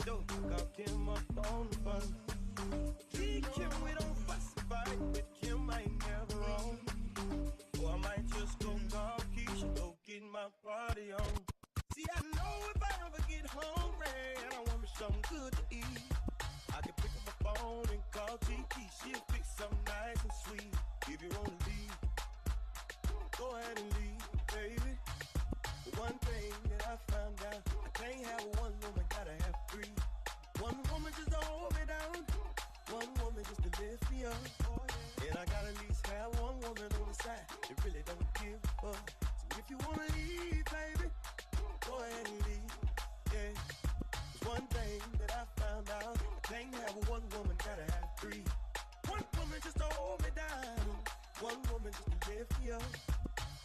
door. Call Kim up on the phone. See Kim, we don't fuss and fight. With Kim, I ain't never wrong. Or I might just go call Keisha, go get my party on. See, I know if I ever get hungry and I want me something good to eat, I can pick up my phone and call Kiki. She'll fix something nice and sweet. If you wanna leave, go ahead and leave, baby. But one thing that I found out, I can't have one woman, gotta have three. One woman just to hold me down, one woman just to lift me up. And I gotta at least have one woman on the side that really don't give a fuck. So if you wanna leave, baby, go ahead and leave, yeah. There's one thing that I found out, I can't have one woman, gotta have three. One woman just to hold me down, one woman just to lift me up.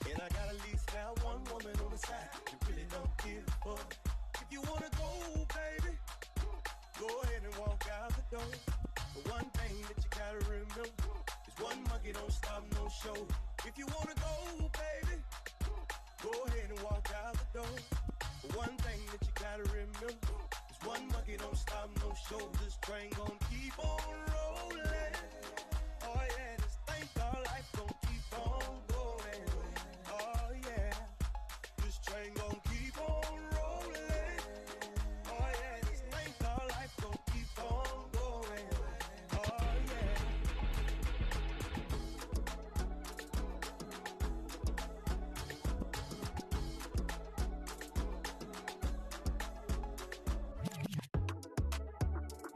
And I gotta at least have one woman on the side that really don't give a fuck. If you wanna go, baby, go ahead and walk out the door. But one thing that you gotta remember is one monkey don't stop no show. If you wanna go, baby, go ahead and walk out the door. But one thing that you gotta remember is one monkey don't stop no show. This train gon' keep on rolling. Oh yeah, this thing called life gon' keep on going. Oh yeah, this train gon' keep on rolling. Oh yeah, this thing called life gon' keep on going. Oh yeah.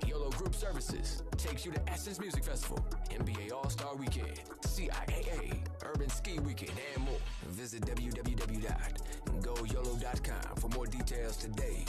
YOLLO Group Services takes you to Essence Music Festival, NBA All-Star Weekend, CIAA, Urban Ski Weekend, and more. Visit www.goyollo.com for more details today.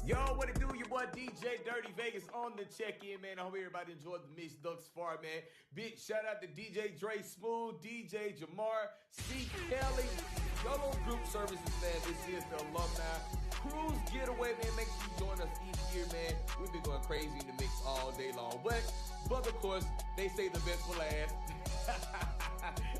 Yo, what it do? Your boy DJ Dirty Vegas on the check-in, man. I hope everybody enjoyed the mix thus far, man. Big shout out to DJ Dre Smooth, DJ Jamar, C. Kelly, YOLLO Group Services, man. This is the Alumni Cruise Getaway, man. Make sure you join us each year, man. We've been going crazy in the mix all day long. But of course, they say the best for last.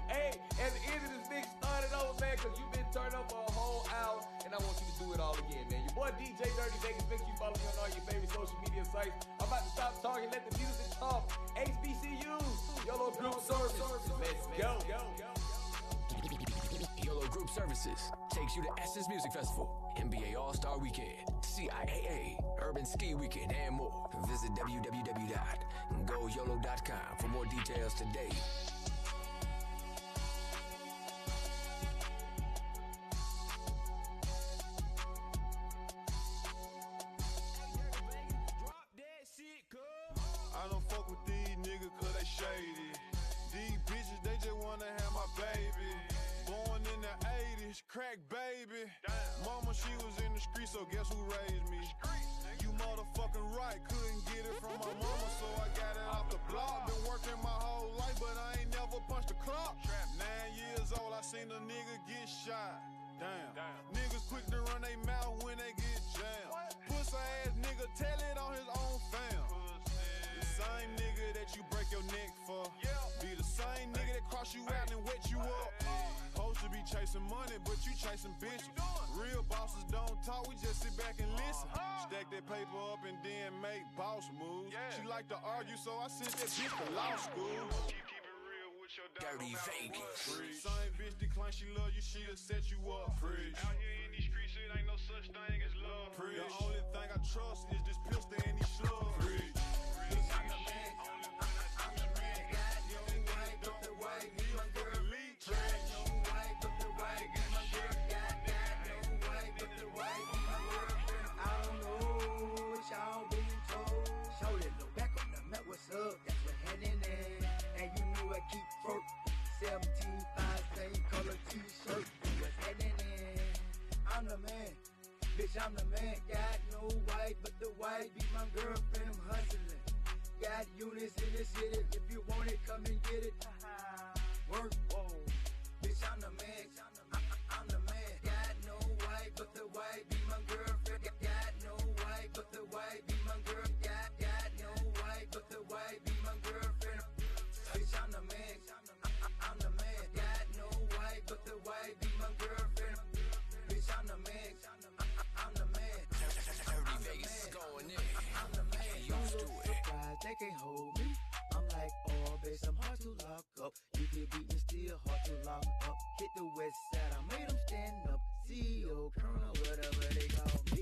Hey, at the end of this mix, start it over, man, because you've been turned up for a whole hour, and I want you to do it all again, man. Your boy DJ Dirty Vegas, make sure you follow me on all your favorite social media sites. I'm about to stop talking, let the music talk. HBCUs, YOLLO Group Services, let's go. YOLLO Group Services takes you to Essence Music Festival, NBA All-Star Weekend, CIAA, Urban Ski Weekend, and more. Visit www.goyollo.com for more details today. I don't fuck with these niggas cause they shady. These bitches, they just wanna have my baby. Born in the 80s, crack baby. Mama, she was in the street, so guess who raised me? You motherfucking right, couldn't get it from my mama, so I got it off the block. Been working my whole life, but I ain't never punched a clock. 9 years old, I seen a nigga get shot. Damn. Niggas quick to run they mouth when they get jammed. Pussy ass nigga, tell it on his own fam. The same nigga that you break your neck for, be the same nigga that cross you out and wet you up. Supposed to be chasing money, but you chasing bitches. Real bosses don't talk, we just sit back and listen. Stack that paper up and then make boss moves. She like to argue, so I sent that bitch to law school. Dirty Vegas. Same bitch decline, she love you, she'll set you up. Preach. Out here in these streets, it ain't no such thing as love. Preach. The only thing I trust is this pistol and these slugs. Preach. Y'all been told, show that look back on the map, what's up? That's what had Bitch, I'm the man, got no wife, but the wife be my girlfriend, I'm hustling. Got units in the city, if you want it, come and get it. Work, whoa. Bitch, I'm the man, I'm the man. Got no wife, but the wife be my girlfriend. Got no wife, but the wife be my girl. Got no wife, but the wife be my girlfriend. Bitch, I'm the man, I'm the man. Got no wife, but the wife be my girlfriend. Bitch, I'm the man, I'm the man. I'm the man, I'm the man. Used to it. They can't hold me. I'm like, oh, bitch, I'm hard to lock up. You can beat me, still hard to lock up. Hit the west side, I made them stand up. CEO, Colonel, whatever they call me.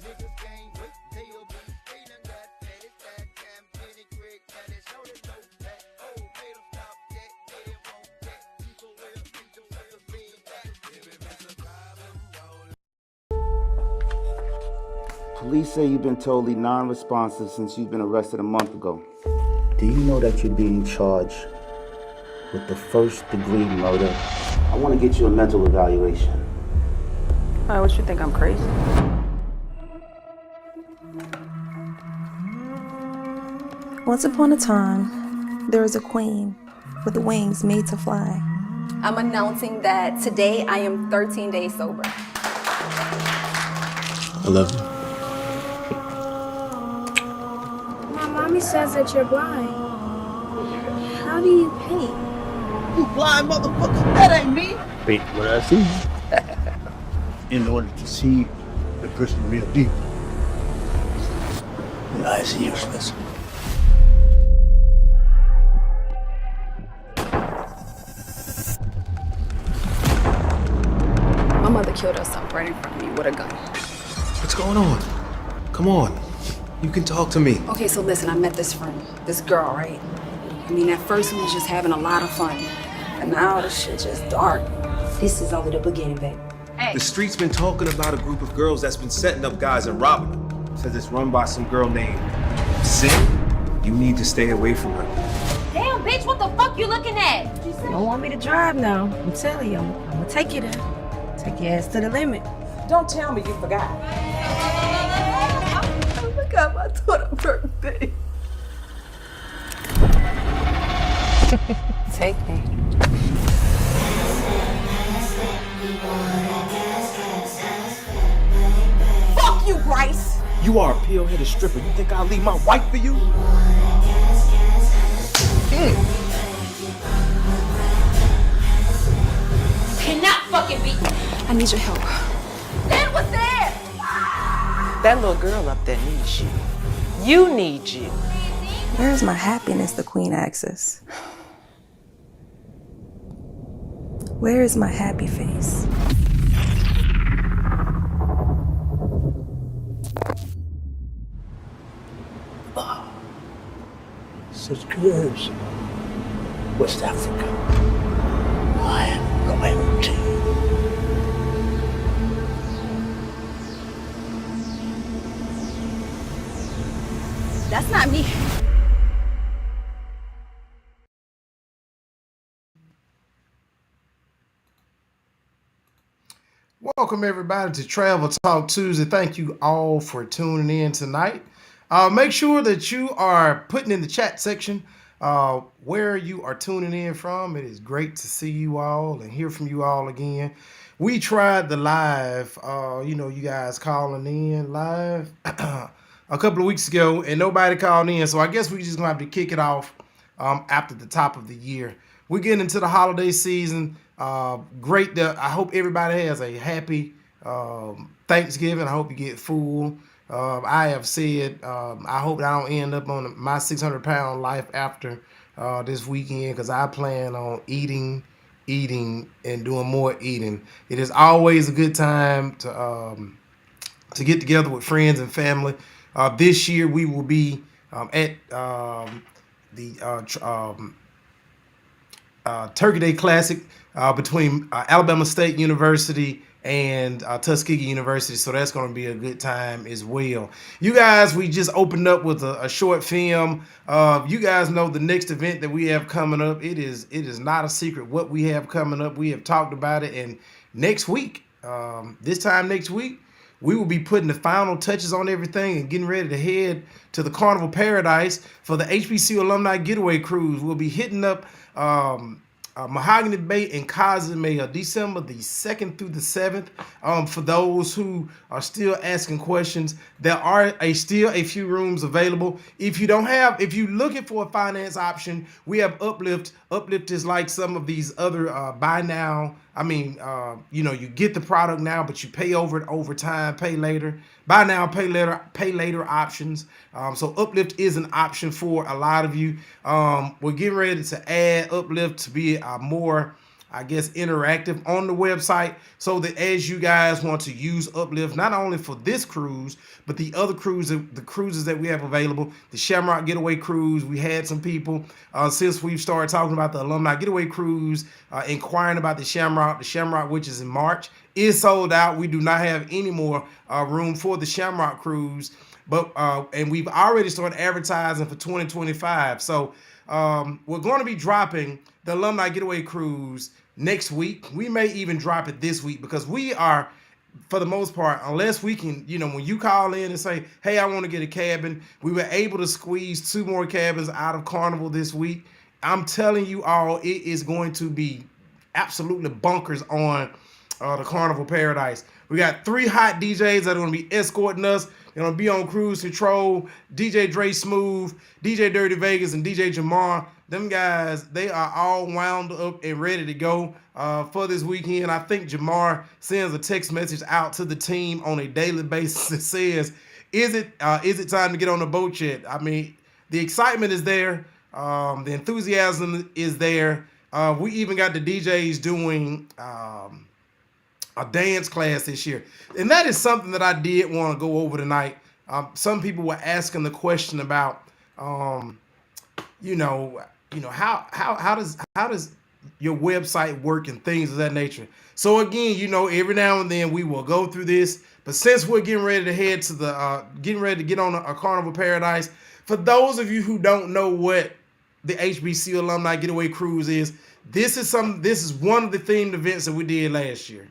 Niggas can't wait, they'll be. They done got that, it's that time, Penny Craig, got it, show the note that. Oh, made them stop that, they didn't want that. People will beat them, will be that. If it's a problem, Police say you've been totally non-responsive since you've been arrested a month ago. Do you know that you're being charged with the first-degree murder? I want to get you a mental evaluation. Why, what you think, I'm crazy? Once upon a time, there was a queen with wings made to fly. I'm announcing that today I am 13 days sober. I love you. My mommy says that you're blind. How do you paint? You blind motherfucker, that ain't me. Paint what I see. In order to see the person real deep, the eyes are useless. My mother killed herself right in front of me with a gun. What's going on? Come on. You can talk to me. Okay, so listen, I met this friend, this girl, right? I mean, at first we was just having a lot of fun. And now this shit just dark. This is only the beginning, babe. Hey. The street's been talking about a group of girls that's been setting up guys and robbing them. Says it's run by some girl named Sin. You need to stay away from her. Damn, bitch, what the fuck you looking at? You don't want me to drive now. I'm telling you, I'm gonna take you there. Take your ass to the limit. Don't tell me you forgot. I forgot my daughter's birthday. Take me. Fuck you, Bryce! You are a peel-headed stripper. You think I'll leave my wife for you? Cannot fucking beat me. I need your help. Then what's that? That little girl up there needs you. You need you. Where is my happiness, the queen asks. Where is my happy face? Such curves. West Africa. I am royalty. That's not me. Welcome everybody to Travel Talk Tuesday. Thank you all for tuning in tonight. Make sure that you are putting in the chat section where you are tuning in from. It is great to see you all and hear from you all again. We tried the live, you guys calling in live a couple of weeks ago and nobody called in. So I guess we just gonna have to kick it off after the top of the year. We're getting into the holiday season. Great. I hope everybody has a happy Thanksgiving. I hope you get full. I have said I hope I don't end up on my 600-pound life after this weekend because I plan on eating, and doing more eating. It is always a good time to get together with friends and family. This year we will be at the Turkey Day Classic between Alabama State University and Tuskegee University, so that's going to be a good time as well. You guys, we just opened up with a short film. You guys know the next event that we have coming up. It is not a secret what we have coming up. We have talked about it, and next week, this time next week, we will be putting the final touches on everything and getting ready to head to the Carnival Paradise for the HBCU Alumni Getaway Cruise. We'll be hitting up Mahogany Bay in Cozumel, December the 2nd through the 7th. For those who are still asking questions, there are still a few rooms available. If you're looking for a finance option, we have Uplift. Uplift is like some of these other buy now. You get the product now, but you pay over time, pay later. Buy now, pay later options. So Uplift is an option for a lot of you. We're getting ready to add Uplift to be more, I guess, interactive on the website, so that as you guys want to use Uplift, not only for this cruise, but the other cruises that we have available, the Shamrock Getaway Cruise. We had some people since we've started talking about the Alumni Getaway Cruise, inquiring about the Shamrock, which is in March, is sold out. We do not have any more room for the Shamrock Cruise, but and we've already started advertising for 2025. So we're going to be dropping the Alumni Getaway Cruise next week. We may even drop it this week, because we are, for the most part, unless we can, when you call in and say, hey, I want to get a cabin, we were able to squeeze 2 more cabins out of Carnival this week. I'm telling you all, it is going to be absolutely bonkers on the Carnival Paradise. We got 3 hot DJs that are going to be escorting us. They're going to be on cruise control. DJ Dre Smooth, DJ Dirty Vegas, and DJ Jamar. Them guys, they are all wound up and ready to go for this weekend. I think Jamar sends a text message out to the team on a daily basis that says, is it time to get on the boat yet? I mean, the excitement is there. The enthusiasm is there. We even got the DJs doing a dance class this year. And that is something that I did want to go over tonight. Some people were asking the question about, how does your website work and things of that nature. So again, every now and then we will go through this, but since we're getting ready to head to the, getting ready to get on a Carnival Paradise, for those of you who don't know what the HBCU Alumni Getaway Cruise is, this is one of the themed events that we did last year.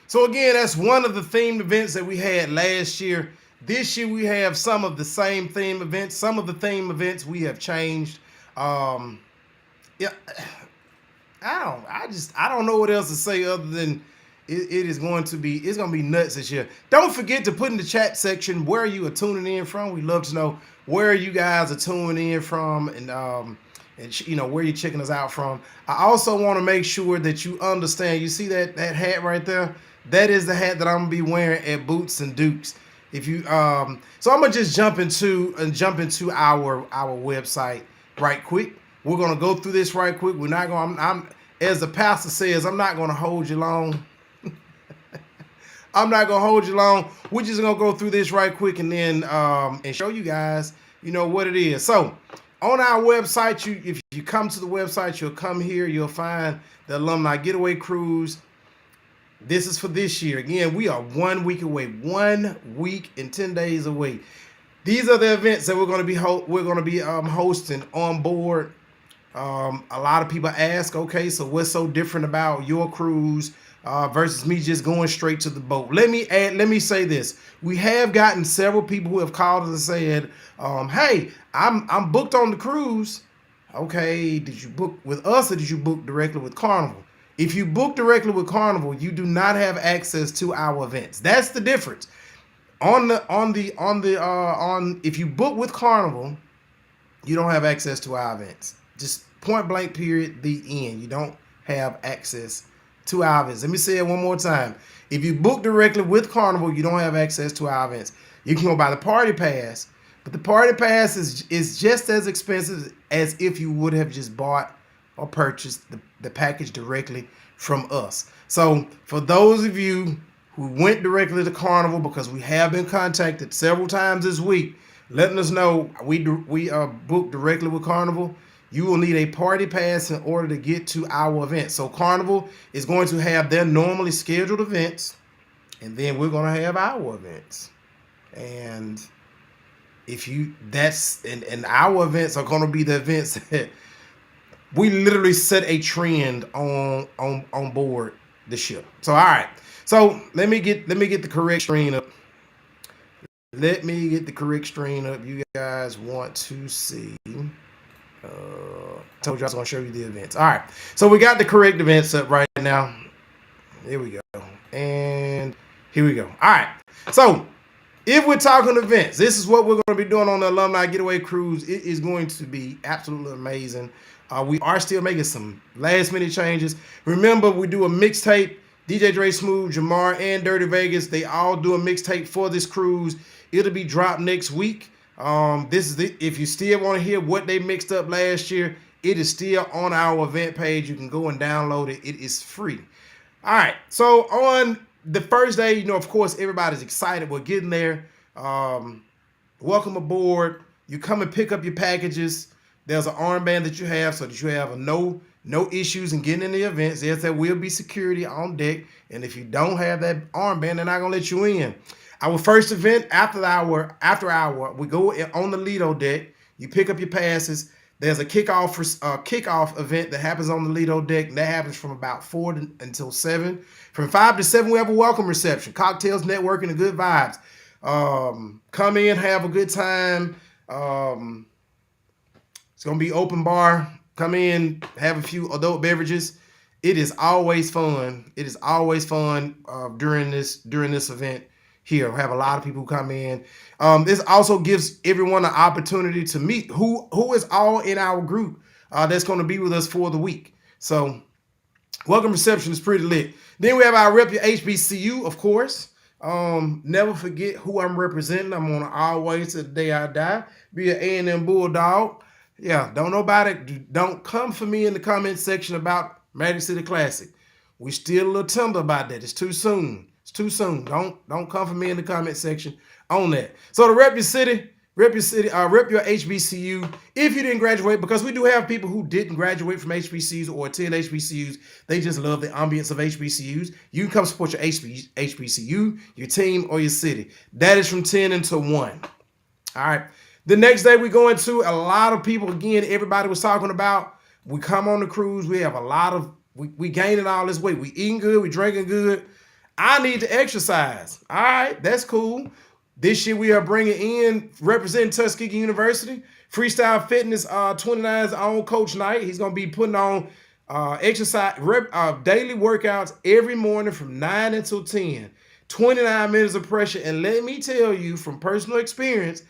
So again, that's one of the themed events that we had last year. This year we have some of the same theme events. Some of the theme events we have changed. I don't know what else to say other than it's going to be nuts this year. Don't forget to put in the chat section where you are tuning in from. We'd love to know where you guys are tuning in from, and where you're checking us out from. I also want to make sure that you understand. You see that hat right there? That is the hat that I'm gonna be wearing at Boots and Dukes. If you so I'm gonna just jump into our website right quick. We're gonna go through this right quick. We're not gonna. I'm as the pastor says, I'm not gonna hold you long. I'm not gonna hold you long. We're just gonna go through this right quick and then and show you guys, what it is. So on our website, if you come to the website, you'll come here. You'll find the Alumni Getaway Cruise. This is for this year. Again, we are 1 week away. 1 week and 10 days away. These are the events that we're going to be hosting on board. A lot of people ask, okay, so what's so different about your cruise versus me just going straight to the boat? Let me say this. We have gotten several people who have called us and said, hey, I'm booked on the cruise. okay, did you book with us or did you book directly with Carnival? If you book directly with Carnival, you do not have access to our events. That's the difference. If you book with Carnival, you don't have access to our events. Just point blank period, the end. You don't have access to our events. Let me say it one more time. If you book directly with Carnival, you don't have access to our events. You can go buy the party pass, but the party pass is just as expensive as if you would have just bought or purchased the package directly from us. So for those of you who went directly to Carnival, because we have been contacted several times this week, letting us know we booked directly with Carnival, you will need a party pass in order to get to our event. So Carnival is going to have their normally scheduled events, and then we're going to have our events. And and our events are going to be the events that we literally set a trend on board the ship. So all right. So let me get the correct screen up. Let me get the correct screen up. You guys want to see. Told you I was going to show you the events. All right. So we got the correct events up right now. Here we go. And here we go. All right. So if we're talking events, this is what we're going to be doing on the Alumni Getaway Cruise. It is going to be absolutely amazing. We are still making some last minute changes. Remember, we do a mixtape. DJ Dre Smooth, Jamar, and Dirty Vegas, they all do a mixtape for this cruise. It'll be dropped next week. If you still want to hear what they mixed up last year, it is still on our event page. You can go and download it. It is free. All right. So on the first day, of course, everybody's excited. We're getting there. Welcome aboard. You come and pick up your packages. There's an armband that you have so that you have no issues in getting in the events. Yes, there will be security on deck. And if you don't have that armband, they're not going to let you in. Our first event after hour, we go on the Lido deck. You pick up your passes. There's a kickoff event that happens on the Lido deck. That happens from about 4 until 7. From 5 to 7, we have a welcome reception. Cocktails, networking, and good vibes. Come in, have a good time. It's going to be open bar. Come in, have a few adult beverages. It is always fun. It is always fun during this event here. We have a lot of people come in. This also gives everyone an opportunity to meet who is all in our group that's going to be with us for the week. So welcome reception is pretty lit. Then we have our rep your HBCU, of course. Never forget who I'm representing. I'm on always to the day I die. Be an A&M Bulldog. Yeah, don't come for me in the comment section about Magic City Classic. We still a little tender about that. It's too soon. It's too soon. Don't come for me in the comment section on that. So to rep your city, rep your HBCU. If you didn't graduate, because we do have people who didn't graduate from HBCUs or attend HBCUs, they just love the ambience of HBCUs. You can come support your HBCU, your team, or your city. That is from 10 until 1. All right. The next day we go into a lot of people, again, everybody was talking about, we come on the cruise, we have a lot of, we gaining all this weight. We eating good, we drinking good. I need to exercise. All right, that's cool. This year we are bringing in, representing Tuskegee University, Freestyle Fitness 29's own Coach Knight. He's going to be putting on exercise, daily workouts every morning from 9 until 10. 29 minutes of pressure. And let me tell you from personal experience,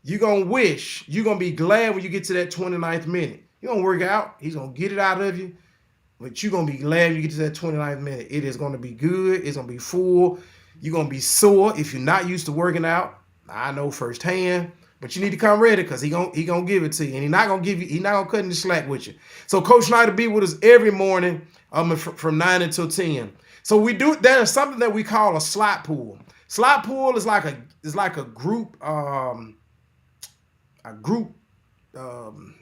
you're going to be glad when you get to that 29th minute. You're going to work out. He's going to get it out of you. But you're going to be glad when you get to that 29th minute. It is going to be good. It's going to be full. You're going to be sore if you're not used to working out. I know firsthand. But you need to come ready because he gonna give it to you. And he's not going to cut any slack with you. So Coach Knight will be with us every morning from 9 until 10. So there's something that we call a slot pool. Slot pool is like a group.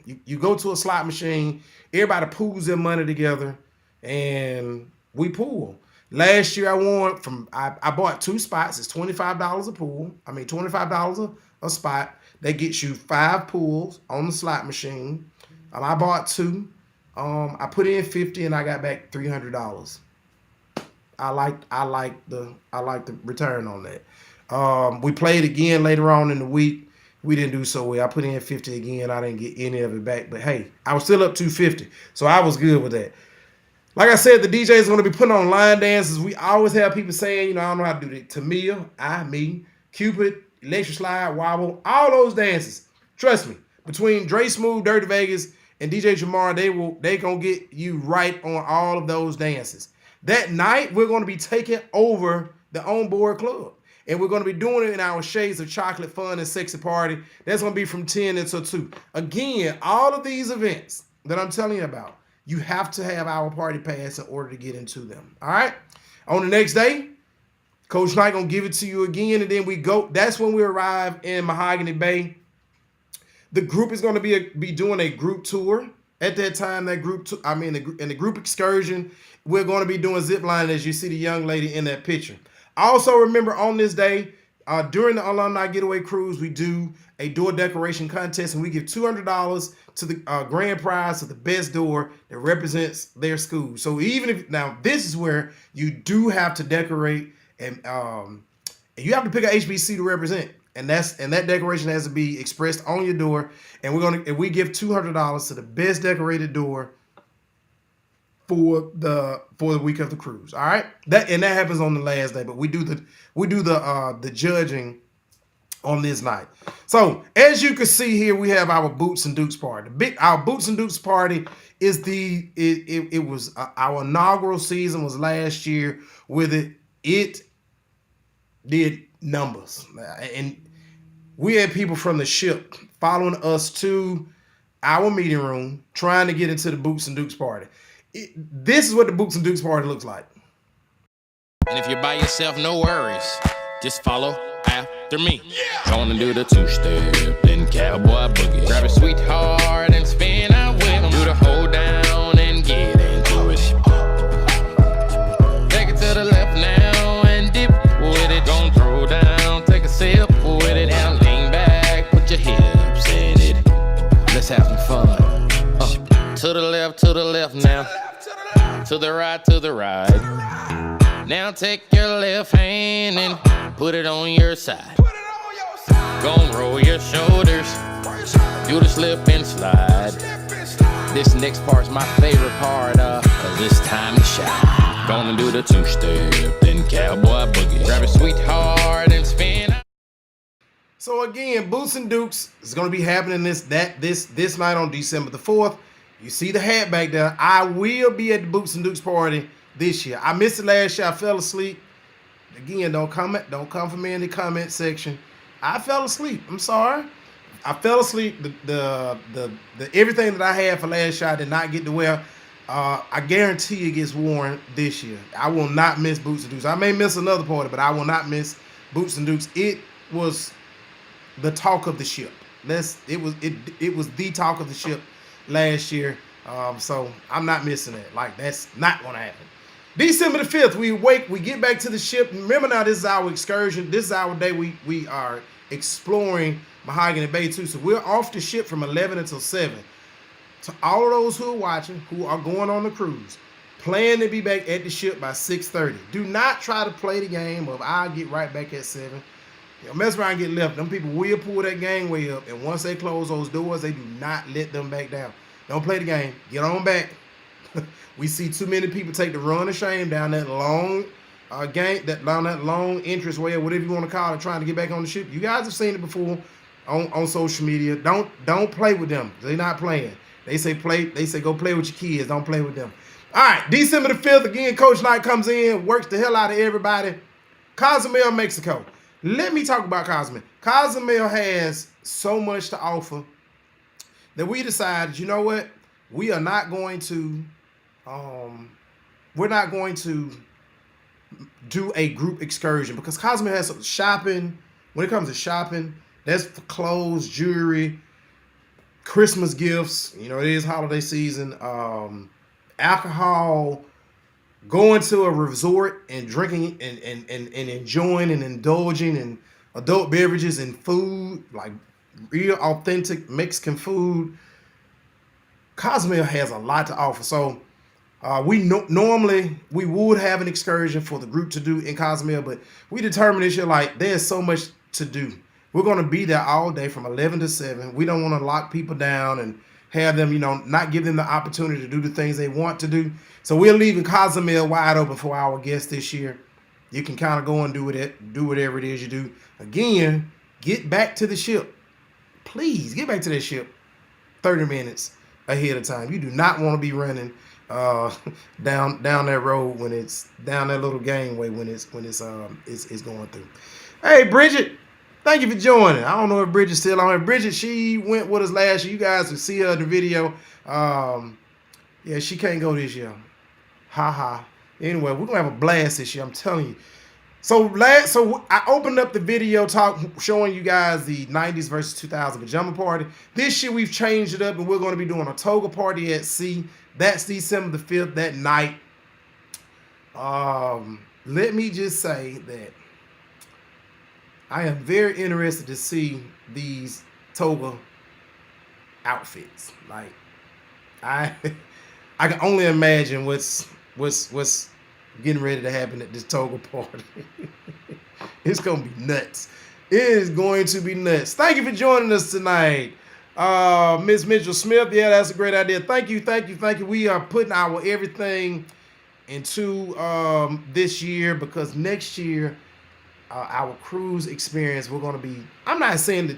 You go to a slot machine, everybody pools their money together, and we pool. Last year I bought 2 spots. It's $25 a pool. $25 a spot. That gets you 5 pools on the slot machine. I bought 2. I put in $50 and I got back $300. I like the return on that. We played again later on in the week. we didn't do so well. I put in 50 again. I didn't get any of it back. But hey, I was still up 250. So I was good with that. Like I said, the DJ is going to be putting on line dances. We always have people saying, you know, I don't know how to do that. Tamia, me, Cupid, electric slide, wobble, all those dances. Trust me, between Dre Smooth, Dirty Vegas, and DJ Jamar, they gonna get you right on all of those dances. That night, we're gonna be taking over the Onboard Club. And we're gonna be doing it in our Shades of Chocolate Fun and Sexy Party. That's gonna be from 10 until 2. Again, all of these events that I'm telling you about, you have to have our party pass in order to get into them. All right? On the next day, Coach Knight gonna give it to you again, and then we go. That's when we arrive in Mahogany Bay. The group is gonna be doing a group tour. At that time, that group, in the group excursion, we're gonna be doing zip lining, as you see the young lady in that picture. Also, remember on this day, during the Alumni Getaway Cruise, we do a door decoration contest, and we give $200 to the grand prize of the best door that represents their school. So even if, now this is where you do have to decorate, and you have to pick a HBC to represent, and that decoration has to be expressed on your door. And we give $200 to the best decorated door for the week of the cruise. All right, that happens on the last day, but we do the judging on this night. So as you can see here, we have our Boots and Dukes party. Our Boots and Dukes party is it was our inaugural season was last year. With it did numbers, and we had people from the ship following us to our meeting room trying to get into the Boots and Dukes party. This is what the Boots and Dukes party looks like. And if you're by yourself, no worries. Just follow after me. Gonna do the two-step, then cowboy boogie. Grab a sweetheart and spin out with him. Do the hold down and get into it. Take it to the left now and dip with it. Gonna throw down, take a sip with it. Now lean back, put your hips in it. Let's have some fun. To the left now. To the right. Now take your left hand and put it on your side. Gonna roll your shoulders. Do the slip and slide. This next part's my favorite part, cause it's time to shine. Gonna do the two-step, then cowboy boogie. Grab a sweetheart and spin. So again, Boots and Dukes is gonna be happening this night on December the 4th. You see the hat back there. I will be at the Boots and Dukes party this year. I missed it last year. I fell asleep. Again, don't come for me in the comment section. I fell asleep. I'm sorry. I fell asleep. The everything that I had for last year I did not get to wear. I guarantee it gets worn this year. I will not miss Boots and Dukes. I may miss another party, but I will not miss Boots and Dukes. It was the talk of the ship. It was the talk of the ship last year. So I'm not missing it. Like, that's not gonna happen. December the 5th, we get back to the ship. Remember now, this is our excursion. This is our day. We are exploring Mahogany Bay too. So we're off the ship from 11 until 7. To all of those who are watching, who are going on the cruise, plan to be back at the ship by 6:30. Do not try to play the game of I'll get right back at 7. You know, mess around and get left. Them people will pull that gangway up, and once they close those doors, they do not let them back down. Don't play the game. Get on back. We see too many people take the run of shame down that long down that long entrance way, or whatever you want to call it, trying to get back on the ship. You guys have seen it before on social media. Don't play with them. They're not playing. They say go play with your kids. Don't play with them. All right, December the 5th, again, Coach Knight comes in, works the hell out of everybody. Cozumel, Mexico. Let me talk about Cozumel. Cozumel has so much to offer that we decided, you know what? We're not going to do a group excursion because Cozumel has some shopping. When it comes to shopping, that's for clothes, jewelry, Christmas gifts. You know, it is holiday season. Alcohol, going to a resort and drinking and enjoying and indulging in adult beverages and food, like real authentic Mexican food. Cozumel has a lot to offer. So normally we would have an excursion for the group to do in Cozumel, but we determined this year, like, there's so much to do. We're going to be there all day from 11 to 7. We don't want to lock people down and have them, not give them the opportunity to do the things they want to do. So we're leaving Cozumel wide open for our guests this year. You can kind of go and do whatever it is you do. Again, get back to the ship. Please get back to that ship 30 minutes ahead of time. You do not want to be running down that road when it's down that little gangway when it's going through. Hey, Bridget, thank you for joining. I don't know if Bridget's still on here. Bridget, she went with us last year. You guys can see her in the video. Yeah, she can't go this year. Ha ha. Anyway, we're gonna have a blast this year. I'm telling you. So I opened up the video showing you guys the 90s versus 2000 pajama party. This year we've changed it up and we're going to be doing a toga party at sea. That's December the 5th, that night. Let me just say that I am very interested to see these toga outfits. Like I can only imagine what's getting ready to happen at this toga party. It's gonna be nuts. It is going to be nuts. Thank you for joining us tonight, Miss Mitchell Smith. Yeah, that's a great idea. Thank you. We are putting our everything into this year because next year our cruise experience, we're gonna be. I'm not saying that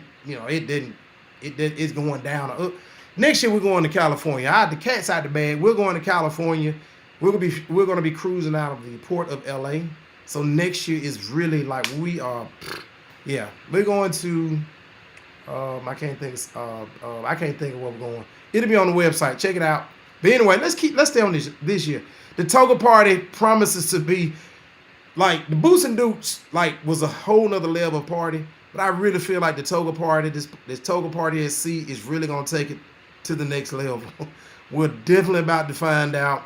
it's going down. Next year we're going to California. The cat's out the bag. We're going to California. We're gonna be cruising out of the port of LA. So next year is really like we are. Yeah, we're going to. I can't think of where we're going. It'll be on the website. Check it out. But anyway, let's stay on this year. The toga party promises to be like the Boots and Dukes. Like was a whole nother level of party. But I really feel like the toga party, this toga party at sea, is really gonna take it to the next level. We're definitely about to find out.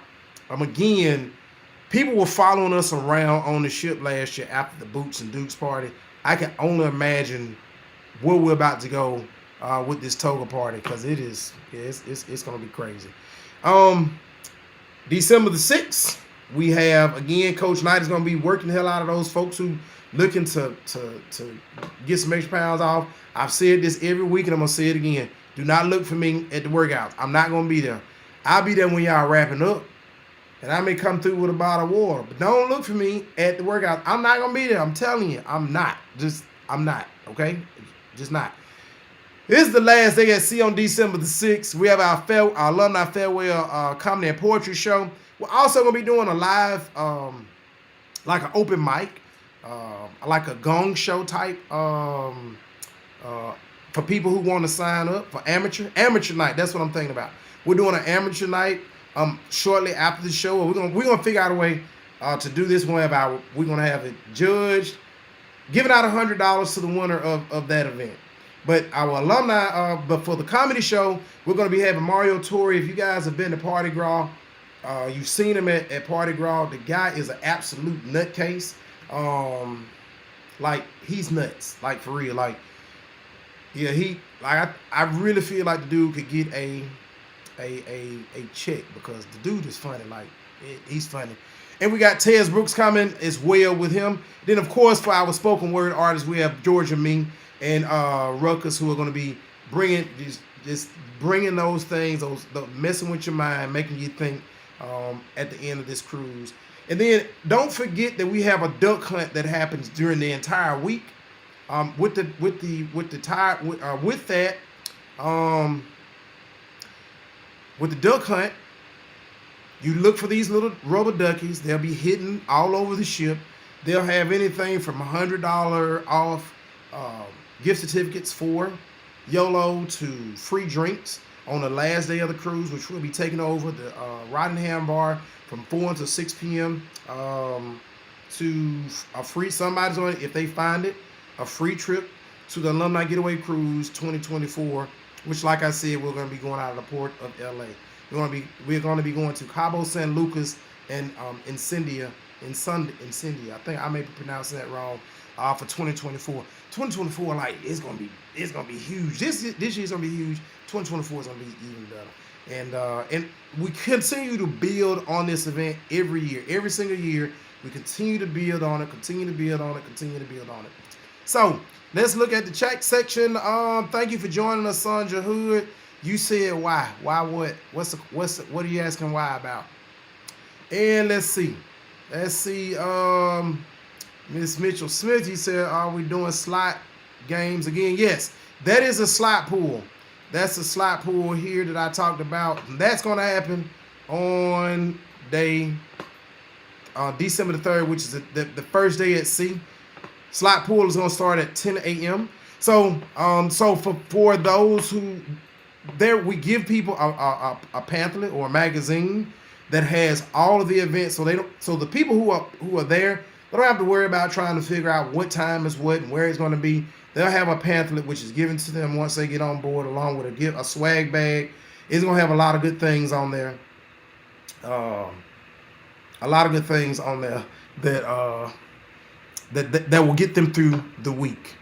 Again, people were following us around on the ship last year after the Boots and Dukes party. I can only imagine where we're about to go with this toga party because it's going to be crazy. December the 6th, we have, again, Coach Knight is going to be working the hell out of those folks who looking to get some extra pounds off. I've said this every week and I'm going to say it again. Do not look for me at the workouts. I'm not going to be there. I'll be there when y'all wrapping up. And I may come through with a bottle of water. But don't look for me at the workout. I'm not going to be there. I'm telling you. I'm not. I'm not. Okay? Just not. This is the last day at sea on December the 6th. We have our alumni farewell comedy and poetry show. We're also going to be doing a live, like an open mic, like a gong show type for people who want to sign up for amateur night. That's what I'm thinking about. We're doing an amateur night. Shortly after the show, we're gonna figure out a way to do this. We're gonna have it judged, giving out $100 to the winner of that event. But our alumni, but for the comedy show, we're gonna be having Mario Torre. If you guys have been to Party Gras, you've seen him at Party Gras. The guy is an absolute nutcase. Like he's nuts, like for real. Like yeah, I really feel like the dude could get a check because the dude is funny. Like he's funny. And we got Tez Brooks coming as well with him. Then of course for our spoken word artists we have Georgia Ming and Ruckus, who are going to be bringing just bringing those things, messing with your mind, making you think at the end of this cruise. And then don't forget that we have a duck hunt that happens during the entire week. With the duck hunt, you look for these little rubber duckies. They'll be hidden all over the ship. They'll have anything from $100 off gift certificates for YOLLO to free drinks on the last day of the cruise, which will be taking over the Rottingham Bar from 4 until 6 p.m. To a free, somebody's on it, if they find it, a free trip to the Alumni Getaway Cruise 2024. Which, like I said, we're going to be going out of the port of LA. We're going to be going to Cabo San Lucas and Incendia. I think I may be pronouncing that wrong. For 2024. 2024, like it's gonna be huge. This year's gonna be huge. 2024 is gonna be even better. And we continue to build on this event every year, every single year. We continue to build on it, continue to build on it. So let's look at the chat section. Thank you for joining us, Sandra Hood. You said why? Why what? What are you asking why about? And let's see. Miss Mitchell Smith, you said, are we doing slot games again? Yes, that is a slot pool. That's a slot pool here that I talked about. That's going to happen on December the 3rd, which is the first day at sea. Slot pool is going to start at 10 a.m. So for those who we give people a pamphlet or a magazine that has all of the events, so the people who are there, they don't have to worry about trying to figure out what time is what and where it's going to be. They'll have a pamphlet which is given to them once they get on board, along with a swag bag. It's going to have a lot of good things on there. A lot of good things on there that will get them through the week.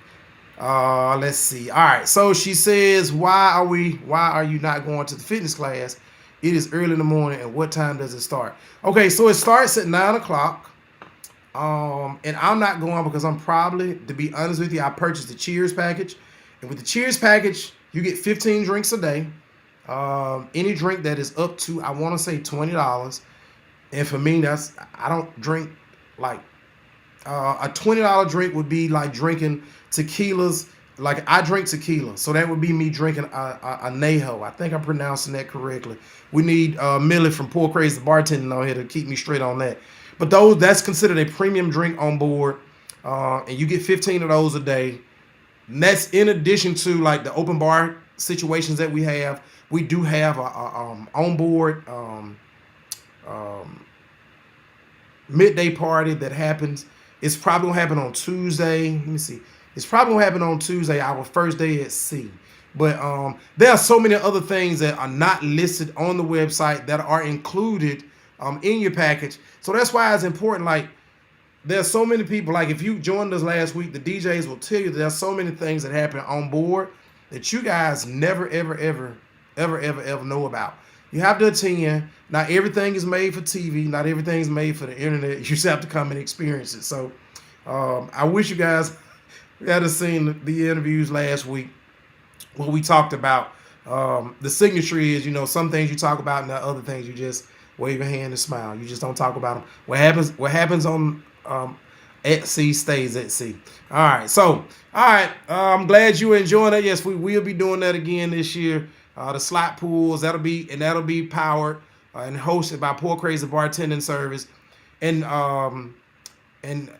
Let's see. All right. So she says, why are you not going to the fitness class? It is early in the morning. And what time does it start? Okay. So it starts at 9 o'clock. And I'm not going because I'm probably, to be honest with you, I purchased the Cheers package. And with the Cheers package, you get 15 drinks a day. Any drink that is up to, I want to say $20. And for me, I don't drink like, a $20 drink would be like drinking tequilas. Like I drink tequila. So that would be me drinking a Neho. I think I'm pronouncing that correctly. We need Millie from Poor Crazy Bartending on here to keep me straight on that. But that's considered a premium drink on board. And you get 15 of those a day. And that's in addition to like the open bar situations that we have. We do have a on board midday party that happens. It's probably gonna happen on Tuesday. Let me see. It's probably gonna happen on Tuesday, our first day at sea. But there are so many other things that are not listed on the website that are included in your package. So that's why it's important. Like there's so many people, like if you joined us last week, the DJs will tell you that there's so many things that happen on board that you guys never, ever know about. You have to attend. Not everything is made for TV. Not everything is made for the internet. You just have to come and experience it. So I wish you guys had seen the interviews last week where we talked about the signature is, some things you talk about and the other things you just wave your hand and smile. You just don't talk about them. What happens on at sea stays at sea. All right. I'm glad you enjoying it. Yes, we will be doing that again this year. The slot pools, that'll be powered and hosted by Poor Crazy Bartending Service. And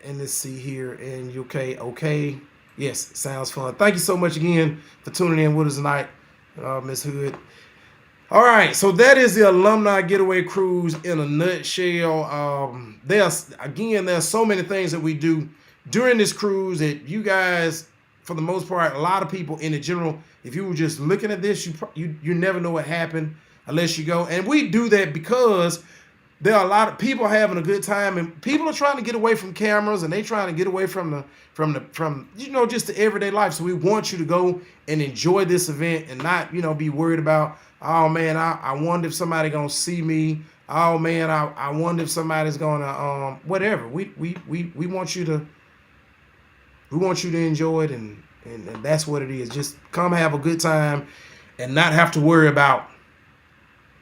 let's see here. And okay. Yes, sounds fun. Thank you so much again for tuning in with us tonight, Miss Hood. All right, so that is the Alumni Getaway Cruise in a nutshell. There's so many things that we do during this cruise that you guys, for the most part, a lot of people in the general, if you were just looking at this, you never know what happened unless you go. And we do that because there are a lot of people having a good time, and people are trying to get away from cameras, and they trying to get away from just the everyday life. So we want you to go and enjoy this event and not be worried about, oh man, I wonder if somebody gonna see me. Oh man, I wonder if somebody's gonna whatever. We want you to enjoy it, and that's what it is. Just come have a good time and not have to worry about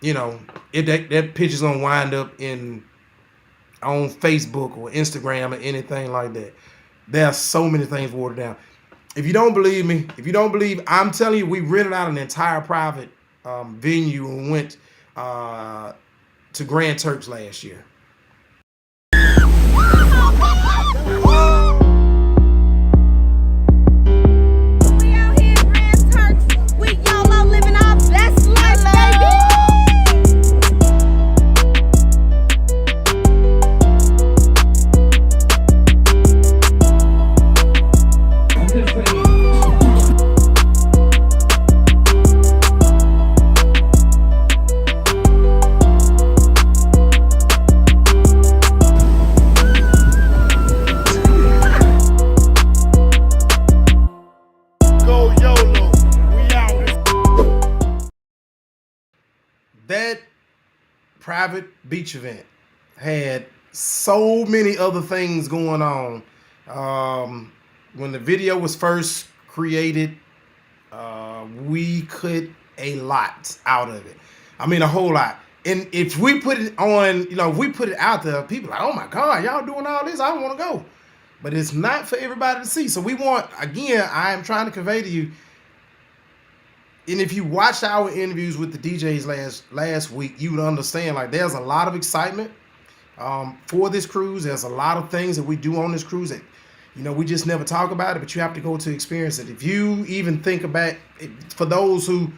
if that picture's gonna wind up on Facebook or Instagram or anything like that. There are so many things watered down. If you don't believe me, I'm telling you, we rented out an entire private venue and went to Grand Turks last year. We out here in Grand Turks. We YOLLO living our best life, baby. Go YOLO. We out. That private beach event had so many other things going on. when the video was first created, we cut a lot out of it. I mean, a whole lot. And if we put it on, if we put it out there, people are like, oh my God, y'all doing all this? I don't want to go. But it's not for everybody to see. So we want, again, I am trying to convey to you, and if you watched our interviews with the DJs last week, you would understand, like, there's a lot of excitement for this cruise. There's a lot of things that we do on this cruise that, we just never talk about it, but you have to go to experience it. If you even think about it, for those who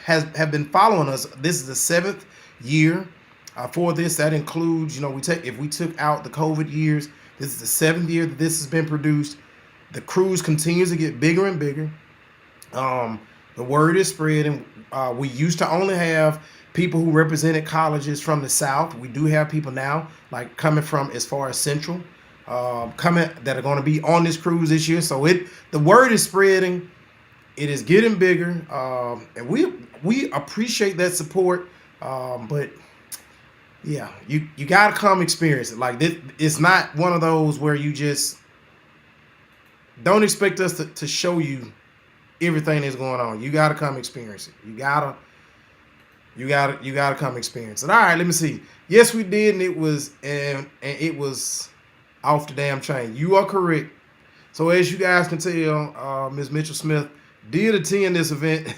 have been following us, this is the 7th year for this. That includes, if we took out the COVID years, this is the 7th year that this has been produced. The cruise continues to get bigger and bigger. The word is spreading. We used to only have people who represented colleges from the South. We do have people now, like coming from as far as Central, coming that are going to be on this cruise this year. So the word is spreading. It is getting bigger, and we appreciate that support. But yeah, you gotta come experience it. Like this, it's not one of those where you just don't expect us to show you everything that's going on. You gotta come experience it. You gotta come experience it. All right, let me see. Yes, we did, and it was off the damn chain. You are correct. So as you guys can tell, Ms. Mitchell Smith did attend this event.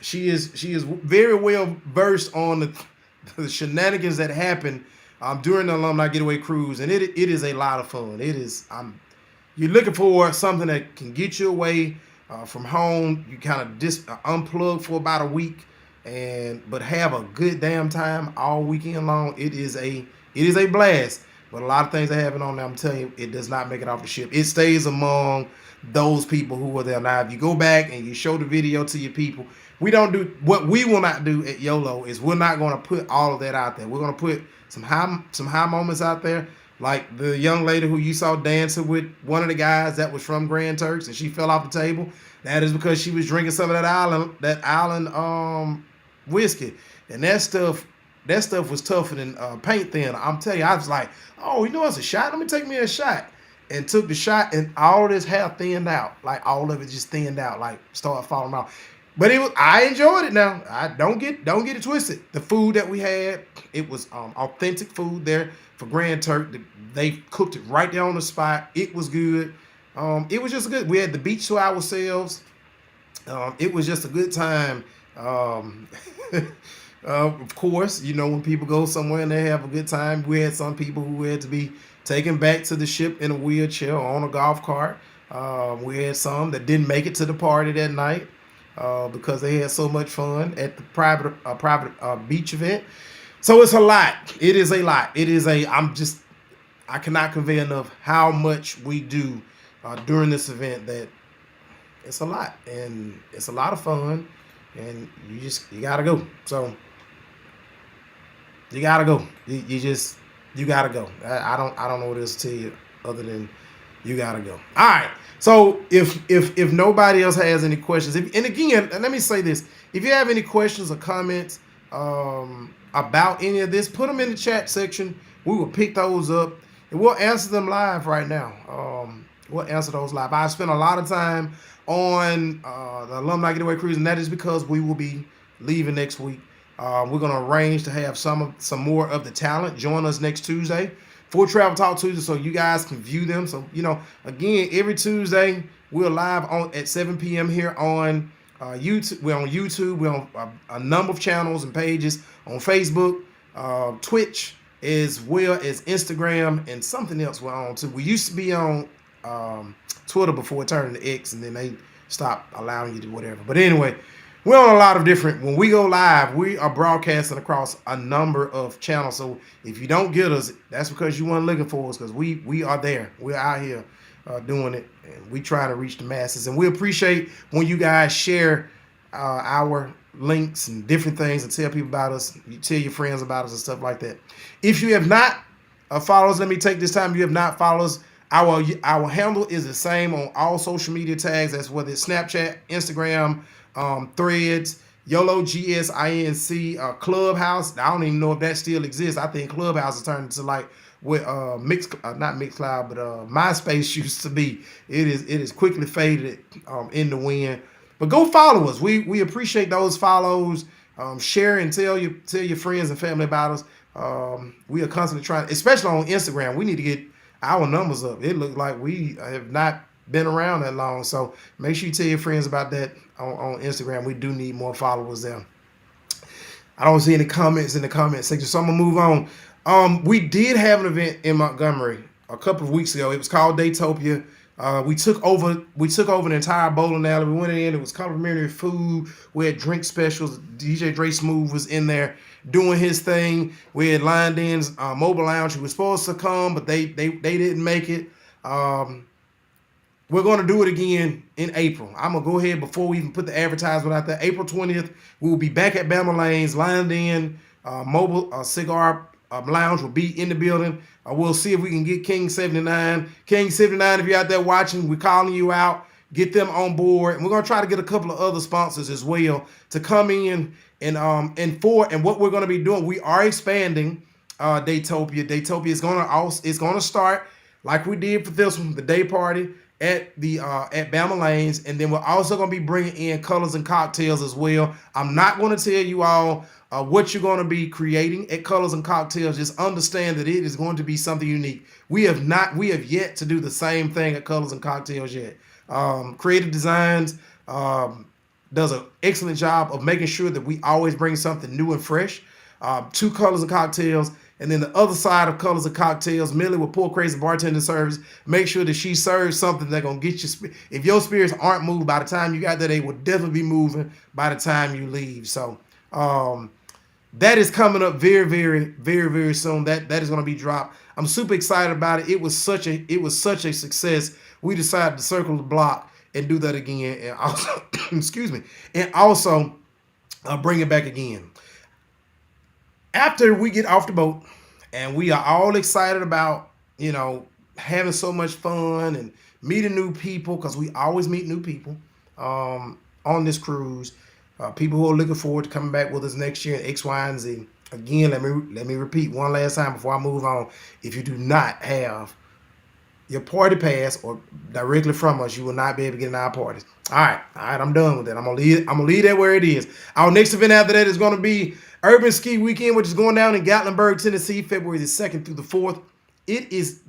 She is very well versed on the shenanigans that happen during the Alumni Getaway Cruise, and it is a lot of fun. It is. You're looking for something that can get you away from home. You kind of unplug for about a week, but have a good damn time all weekend long. It is a blast. But a lot of things that happen on there, I'm telling you, it does not make it off the ship. It stays among those people who were there. Now, if you go back and you show the video to your people, we don't do what we will not do at YOLLO is we're not going to put all of that out there. We're going to put some high moments out there, like the young lady who you saw dancing with one of the guys that was from Grand Turks, and she fell off the table. That is because she was drinking some of that island whiskey, and that stuff was tougher than paint thin. I'm telling you, I was like, oh, it's a shot. Let me take me a shot. And took the shot, and all of this hair thinned out. Like, all of it just thinned out, like, started falling off. But I enjoyed it now. I don't get it twisted. The food that we had, it was authentic food there for Grand Turk. They cooked it right there on the spot. It was good. It was just good. We had the beach to ourselves. It was just a good time. Of course, when people go somewhere and they have a good time, we had some people who had to be taken back to the ship in a wheelchair or on a golf cart. We had some that didn't make it to the party that night because they had so much fun at the private beach event. So it's a lot. It is a lot. I cannot convey enough how much we do during this event. That it's a lot, and it's a lot of fun, and you gotta go. So you gotta go. You gotta go. I don't know what else to tell you other than you gotta go. All right. So if nobody else has any questions, and again, let me say this: if you have any questions or comments about any of this, put them in the chat section. We will pick those up and we'll answer them live right now. We'll answer those live. I spent a lot of time on the Alumni Getaway Cruise, and that is because we will be leaving next week. We're going to arrange to have some more of the talent join us next Tuesday for Travel Talk Tuesday, so you guys can view them. So, again, every Tuesday we're live at 7 p.m. here on YouTube. We're on YouTube. We're on a number of channels and pages on Facebook, Twitch, as well as Instagram, and something else we're on too. We used to be on Twitter before it turned into X, and then they stopped allowing you to whatever. But anyway, we're on a lot of different. When we go live, we are broadcasting across a number of channels. So if you don't get us, that's because you weren't looking for us, because we are there. We're out here doing it, and we try to reach the masses. And we appreciate when you guys share our links and different things and tell people about us. You tell your friends about us and stuff like that. If you have not followed us, let me take this time. If you have not followed us, our handle is the same on all social media tags. That's whether it's Snapchat, Instagram, Threads, YOLLO, GSINC, Clubhouse. I don't even know if that still exists. I think Clubhouse has turned into like where not Mixcloud, but MySpace used to be. It is quickly faded in the wind. But go follow us. We appreciate those follows. Share and tell your friends and family about us. We are constantly trying, especially on Instagram. We need to get our numbers up. It looks like we have not been around that long. So make sure you tell your friends about that on Instagram. We do need more followers there. I don't see any comments in the comment section, so I'm gonna move on. We did have an event in Montgomery a couple of weeks ago. It was called Daytopia. We took over the entire bowling alley. We went in. It was complimentary food. We had drink specials. DJ Dre Smooth was in there doing his thing. We had Lion Den's mobile lounge. He was supposed to come, but they didn't make it. We're going to do it again in April. I'm going to go ahead before we even put the advertisement out there. April 20th, we will be back at Bama Lanes. Lion Den mobile cigar lounge will be in the building. We'll see if we can get King 79. King 79, if you're out there watching, we're calling you out. Get them on board. And we're going to try to get a couple of other sponsors as well to come in and what we're going to be doing. We are expanding Daytopia. Daytopia is going to start like we did for this one, the day party at Bama Lanes, and then we're also going to be bringing in Colors and Cocktails as well. I'm not going to tell you all what you're going to be creating at Colors and Cocktails. Just understand that it is going to be something unique. We have yet to do the same thing at Colors and Cocktails yet. Creative Designs does an excellent job of making sure that we always bring something new and fresh to Colors and Cocktails. And then the other side of Colors and Cocktails, Millie with Poor Crazy Bartending Service, make sure that she serves something that's going to get you. If your spirits aren't moved by the time you got there, they will definitely be moving by the time you leave. So that is coming up very, very, very, very soon. That is going to be dropped. I'm super excited about it. It was such a success. We decided to circle the block and do that again. And also, excuse me, and also bring it back again. After we get off the boat and we are all excited about, having so much fun and meeting new people, because we always meet new people on this cruise, people who are looking forward to coming back with us next year in X, Y, and Z. Again, let me repeat one last time before I move on. If you do not have your party pass or directly from us, you will not be able to get in our parties. All right, I'm done with that. I'm gonna leave that where it is. Our next event after that is gonna be Urban Ski Weekend, which is going down in Gatlinburg, Tennessee, February the 2nd through the 4th. It is.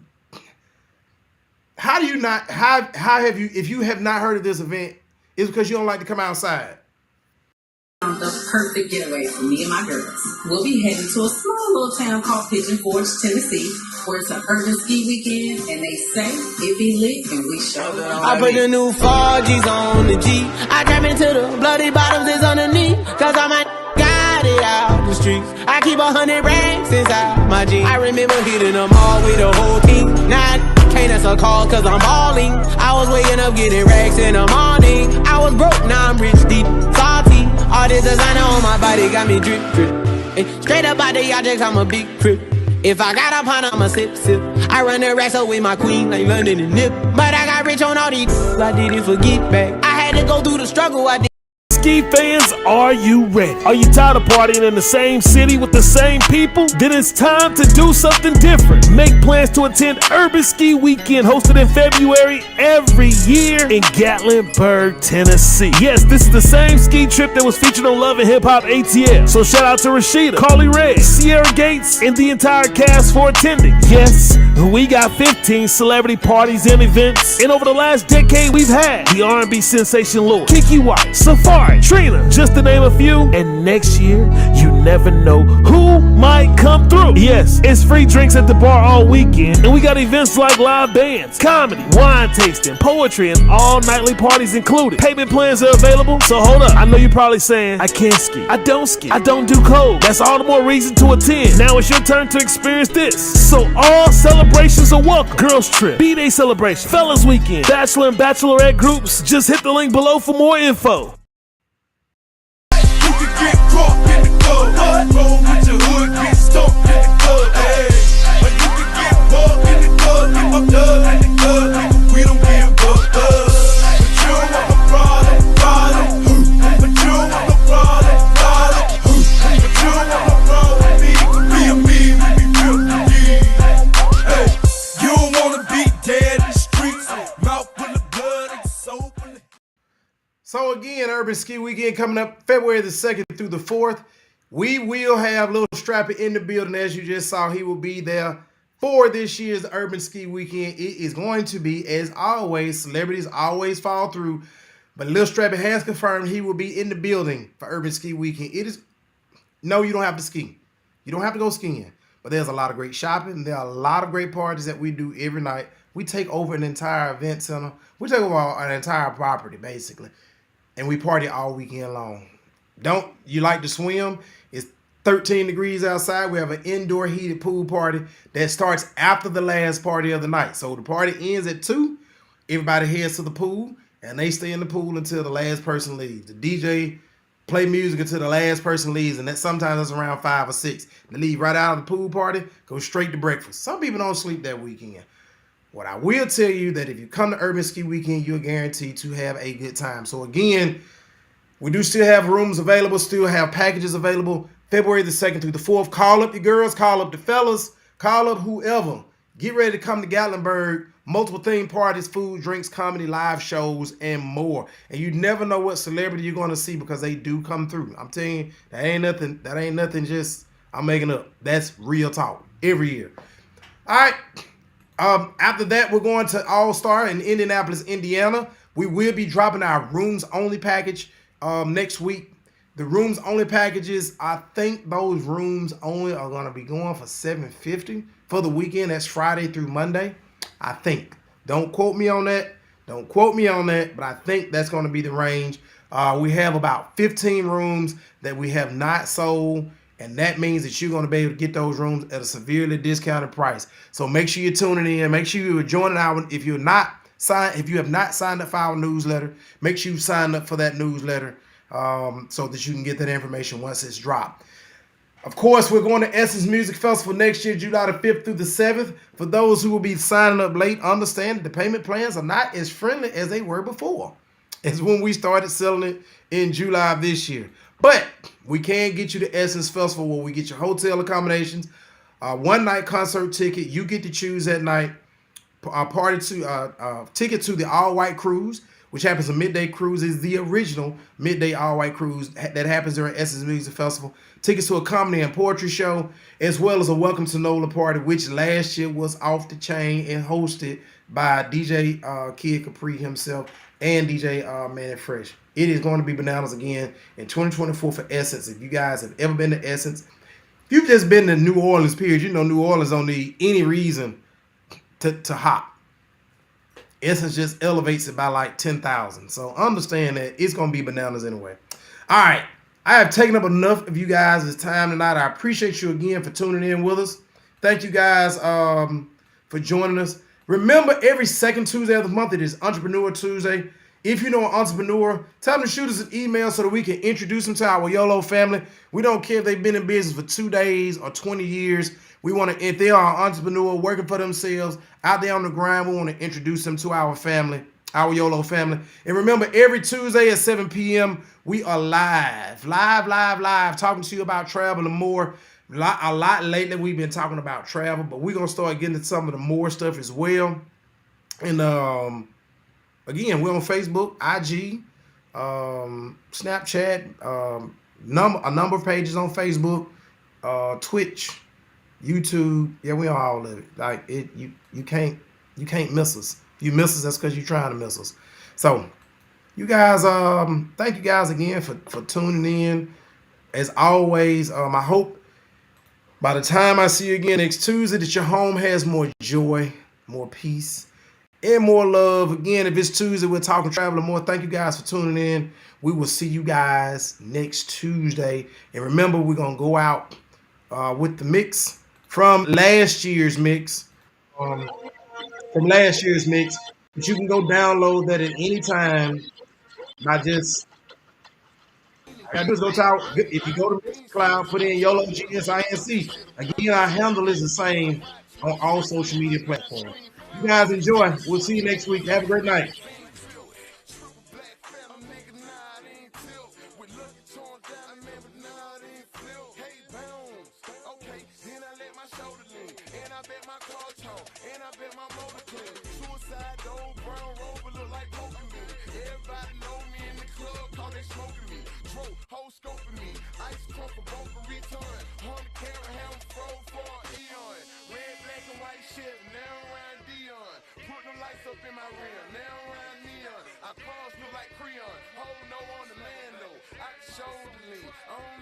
How have you, if you have not heard of this event, it's because you don't like to come outside. The perfect getaway for me and my girls. We'll be heading to a small little town called Pigeon Forge, Tennessee, where it's an urban ski weekend, and they say it be lit, and we show them. I put the new 4Gs on the G. I trap into the bloody bottoms is underneath, cause I might got it out the streets. I keep 100 racks inside my jeans. I remember hitting them all with the whole team. Now can't answer a call cause I'm balling. I was waking up getting racks in the morning. I was broke, now I'm rich, deep, salty. All this designer on my body got me drip, drip. Straight up out the objects, I'm a big crip. If I got up on, I'ma sip, sip. I run the racks up with my queen like London and Nip. But I got rich on all these, I did it for get back. I had to go through the struggle, I did. Ski fans, are you ready? Are you tired of partying in the same city with the same people? Then it's time to do something different. Make plans to attend Urban Ski Weekend, hosted in February every year in Gatlinburg, Tennessee. Yes, this is the same ski trip that was featured on Love and Hip Hop ATL. So shout out to Rashida, Carly Red, Sierra Gates, and the entire cast for attending. Yes, we got 15 celebrity parties and events. And over the last decade, we've had the R&B sensation Lord, Kiki White, Safari, Trina, just to name a few. And next year, you never know who might come through. Yes, it's free drinks at the bar all weekend, and we got events like live bands, comedy, wine tasting, poetry, and all nightly parties included. Payment plans are available, so hold up. I know you're probably saying, I can't ski, I don't do cold. That's all the more reason to attend. Now it's your turn to experience this. So all celebrations are welcome. Girls trip, B-Day celebration, fellas weekend, bachelor and bachelorette groups. Just hit the link below for more info. Get caught in the club, roll with your hood, get stumped in the club, hey. But you can get bugged in the club, get fucked up in the club, we don't give a fuck. But you don't want no problem, but you don't want no problem, but you don't want no problem with me, we be real, yeah. So again, Urban Ski Weekend coming up February the 2nd through the 4th. We will have Lil Strappy in the building. As you just saw, he will be there for this year's Urban Ski Weekend. It is going to be, as always, celebrities always fall through, but Lil Strappy has confirmed he will be in the building for Urban Ski Weekend. No, you don't have to ski. You don't have to go skiing, but there's a lot of great shopping. There are a lot of great parties that we do every night. We take over an entire event center. We take over an entire property, basically, and we party all weekend long. Don't you like to swim? It's 13 degrees outside. We have an indoor heated pool party that starts after the last party of the night. So the party ends at 2. Everybody heads to the pool, and they stay in the pool until the last person leaves. The DJ play music until the last person leaves, and that sometimes it's around 5 or 6. They leave right out of the pool party, go straight to breakfast. Some people don't sleep that weekend. What I will tell you that if you come to Urban Ski Weekend, you're guaranteed to have a good time. So again, we do still have rooms available, still have packages available February the 2nd through the 4th. Call up your girls, call up the fellas, call up whoever. Get ready to come to Gatlinburg. Multiple theme parties, food, drinks, comedy, live shows, and more. And you never know what celebrity you're going to see because they do come through. I'm telling you, that ain't nothing just I'm making up. That's real talk every year. All right. After that, we're going to All-Star in Indianapolis, Indiana. We will be dropping our rooms only package next week. The rooms only packages, I think those rooms only are going to be going for $750 for the weekend. That's Friday through Monday, I think. Don't quote me on that. But I think that's going to be the range. We have about 15 rooms that we have not sold, and that means that you're going to be able to get those rooms at a severely discounted price. So make sure you're tuning in. Make sure you're joining our. If you have not signed up for our newsletter, make sure you sign up for that newsletter so that you can get that information once it's dropped. Of course, we're going to Essence Music Festival next year, July the 5th through the 7th. For those who will be signing up late, understand that the payment plans are not as friendly as they were before. It's when we started selling it in July of this year. But we can get you the Essence Festival where we get your hotel accommodations, one-night concert ticket. You get to choose that night. Ticket to the all-white cruise, which happens a midday cruise, is the original midday all-white cruise that happens during Essence Music Festival. Tickets to a comedy and poetry show, as well as a Welcome to NOLA party, which last year was off the chain and hosted by DJ Kid Capri himself and DJ Man and Fresh. It is going to be bananas again in 2024 for Essence. If you guys have ever been to Essence, if you've just been to New Orleans, period, you know New Orleans don't need any reason to hop. Essence just elevates it by like 10,000. So understand that it's going to be bananas anyway. All right. I have taken up enough of you guys' time tonight. I appreciate you again for tuning in with us. Thank you guys for joining us. Remember, every second Tuesday of the month, it is Entrepreneur Tuesday. If you know an entrepreneur, tell them to shoot us an email so that we can introduce them to our YOLLO family. We don't care if they've been in business for 2 days or 20 years. We want to, if they are an entrepreneur working for themselves, out there on the grind, we want to introduce them to our family, our YOLLO family. And remember, every Tuesday at 7 p.m., we are live, talking to you about travel and more. A lot lately, we've been talking about travel, but we're going to start getting into some of the more stuff as well. And again, we're on Facebook, IG, Snapchat, a number of pages on Facebook, Twitch, YouTube. Yeah, we on all of it. Like it, you can't miss us. If you miss us, that's because you're trying to miss us. So, you guys, thank you guys again for tuning in. As always, I hope by the time I see you again next Tuesday that your home has more joy, more peace, and more love. Again, if it's Tuesday, we're talking travel and more. Thank you guys for tuning in. We will see you guys next Tuesday. And remember, we're going to go out with the mix from last year's mix. But you can go download that at any time by just... If you go to Mixcloud, put in YOLLO GSINC. Again, our handle is the same on all social media platforms. You guys enjoy. We'll see you next week. Have a great night. Suicide, old brown rover look like Pokemon. Everybody know me in the club. pro, whole scope of me. Ice crump for both a return. 100 carat helm froze for an eon. Red, black, and white shit, now around Dion. Put the lights up in my rear, now around neon. I cars look like Creon, hold no on the man though. I shoulder lean, I don't